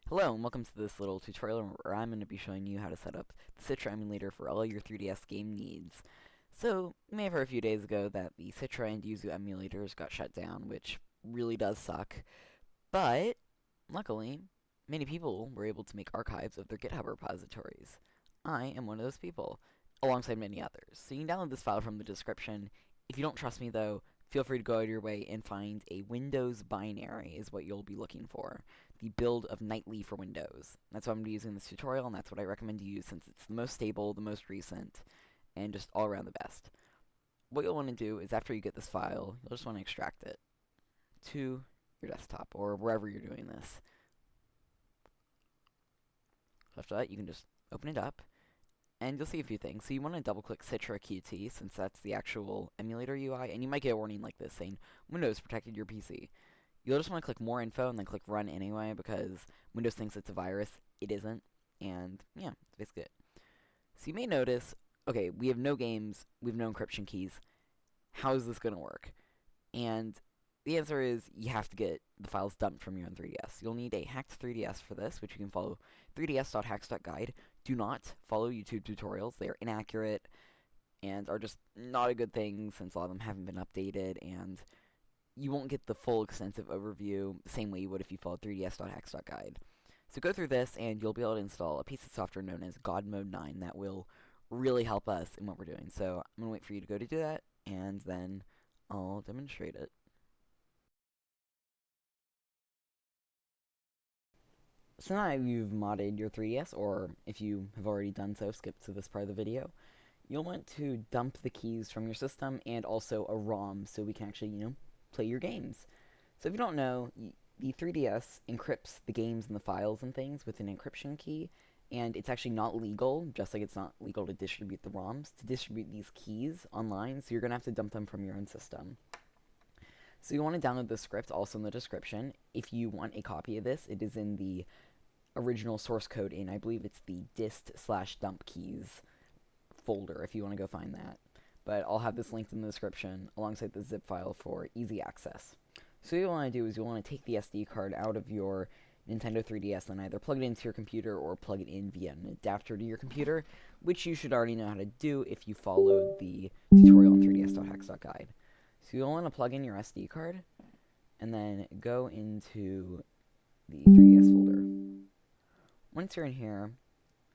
Hello and welcome to this little tutorial where I'm going to be showing you how to set up the Citra emulator for all your 3DS game needs. So, you may have heard a few days ago that the Citra and Yuzu emulators got shut down, which really does suck, but luckily, many people were able to make archives of their GitHub repositories. I am one of those people, alongside many others. So you can download this file from the description. If you don't trust me though, feel free to go out of your way and find a Windows binary is what you'll be looking for. The build of Nightly for Windows. That's what I'm going to be using in this tutorial, and that's what I recommend you use since it's the most stable, the most recent, and just all around the best. What you'll want to do is after you get this file, you'll just want to extract it to your desktop or wherever you're doing this. After that, you can just open it up, and you'll see a few things. So you want to double-click Citra Qt, since that's the actual emulator UI, and you might get a warning like this saying, Windows protected your PC. You'll just want to click More Info and then click Run anyway, because Windows thinks it's a virus. It isn't, and yeah, that's basically it. So you may notice, okay, we have no games, we have no encryption keys. How is this going to work? And the answer is you have to get the files dumped from your own 3DS. You'll need a hacked 3DS for this, which you can follow 3ds.hacks.guide. Do not follow YouTube tutorials. They are inaccurate and are just not a good thing since a lot of them haven't been updated, and you won't get the full extensive overview the same way you would if you followed 3ds.hacks.guide. So go through this and you'll be able to install a piece of software known as God Mode 9 that will really help us in what we're doing. So I'm going to wait for you to go to do that, and then I'll demonstrate it. So now you've modded your 3DS, or if you have already done so, skip to this part of the video. You'll want to dump the keys from your system and also a ROM so we can actually, play your games. So if you don't know, the 3DS encrypts the games and the files and things with an encryption key, and it's actually not legal, just like it's not legal to distribute the ROMs, to distribute these keys online, so you're going to have to dump them from your own system. So you want to download the script, also in the description. If you want a copy of this, it is in the original source code in, I believe it's the dist/dump keys folder if you want to go find that. But I'll have this linked in the description alongside the zip file for easy access. So what you want to do is you want to take the SD card out of your Nintendo 3DS and either plug it into your computer or plug it in via an adapter to your computer, which you should already know how to do if you followed the tutorial on 3ds.hacks.guide. So you'll want to plug in your SD card and then go into the 3DS folder. Once you're in here,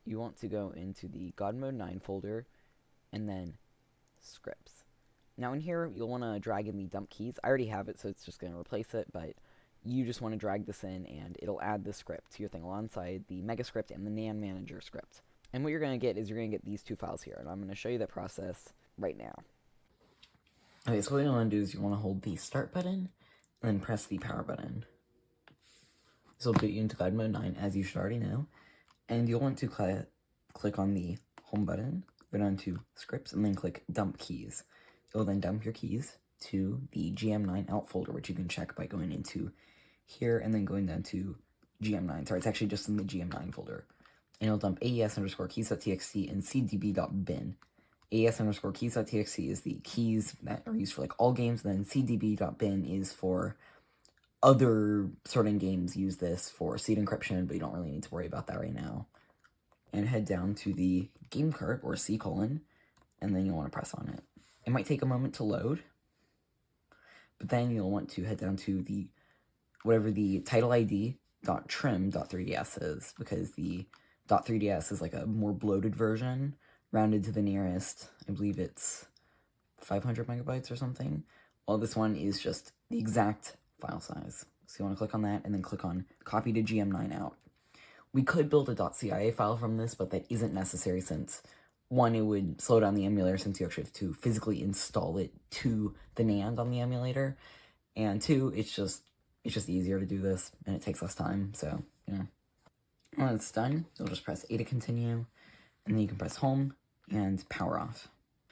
you want to go into the God Mode 9 folder and then scripts. Now in here, you'll want to drag in the dump keys. I already have it, so it's just going to replace it, but you just want to drag this in, and it'll add the script to your thing alongside the Mega script and the NAND Manager script. And what you're going to get is you're going to get these two files here, and I'm going to show you that process right now. Okay, so what you want to do is you want to hold the Start button, and then press the Power button. This will boot you into God Mode 9, as you should already know. And you'll want to click on the Home button, go down to Scripts, and then click Dump Keys. You'll then dump your keys to the GM9 out folder, which you can check by going into here and then going down to GM9. Sorry, it's actually just in the GM9 folder. And you'll dump aes_keys.txt and cdb.bin. aes_keys.txt is the keys that are used for like all games, and then cdb.bin is for other certain games use this for seed encryption, but you don't really need to worry about that right now. And head down to the game cart, or C:, and then you'll want to press on it. It might take a moment to load, but then you'll want to head down to the whatever the title ID.trim.3ds is, because the .3ds is like a more bloated version, rounded to the nearest, I believe it's 500 megabytes or something, while this one is just the exact file size. So you want to click on that and then click on copy to GM9 out. We could build a .cia file from this, but that isn't necessary since, one, it would slow down the emulator since you actually have to physically install it to the NAND on the emulator, and two, it's just easier to do this, and it takes less time, so, When it's done, you'll just press A to continue, and then you can press Home and Power Off.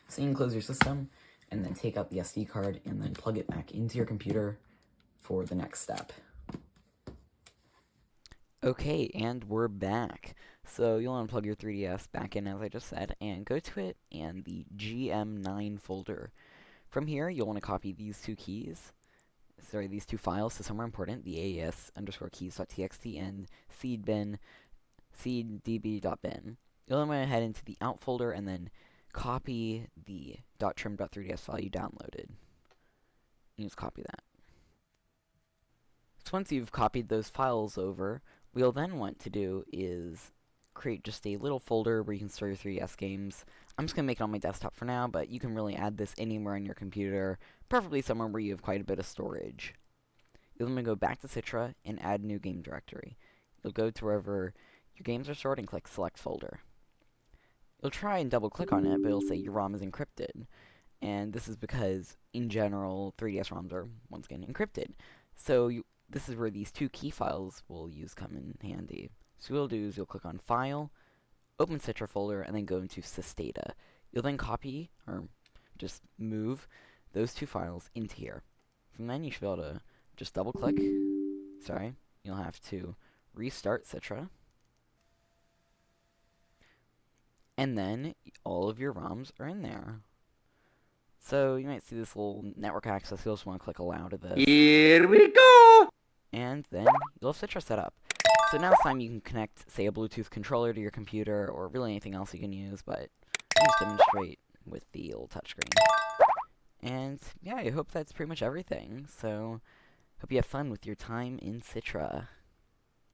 So you can close your system, and then take out the SD card, and then plug it back into your computer for the next step. Okay, and we're back. So you'll unplug your 3DS back in, as I just said, and go to it and the GM9 folder. From here, you'll want to copy these two keys, sorry, these two files, so some are important, the aes_keys.txt and seeddb.bin. You'll then went ahead into the out folder and then copy the .trim.3ds file you downloaded. You just copy that. So once you've copied those files over, what you'll then want to do is create just a little folder where you can store your 3DS games. I'm just going to make it on my desktop for now, but you can really add this anywhere on your computer, preferably somewhere where you have quite a bit of storage. You'll then go back to Citra and add new game directory. You'll go to wherever your games are stored and click Select Folder. You'll try and double click on it, but it'll say your ROM is encrypted. And this is because, in general, 3DS ROMs are, once again, encrypted. So this is where these two key files we'll use come in handy. So what you'll do is you'll click on File, open Citra folder, and then go into sysdata. You'll then copy, or just move, those two files into here. From then you should be able to just double click. Sorry, you'll have to restart Citra. And then all of your ROMs are in there. So you might see this little network access. You'll just want to click allow to this. Here we go! And then you'll have Citra set up. So now it's time you can connect, say, a Bluetooth controller to your computer, or really anything else you can use, but I'll just demonstrate with the old touchscreen. And yeah, I hope that's pretty much everything. So hope you have fun with your time in Citra.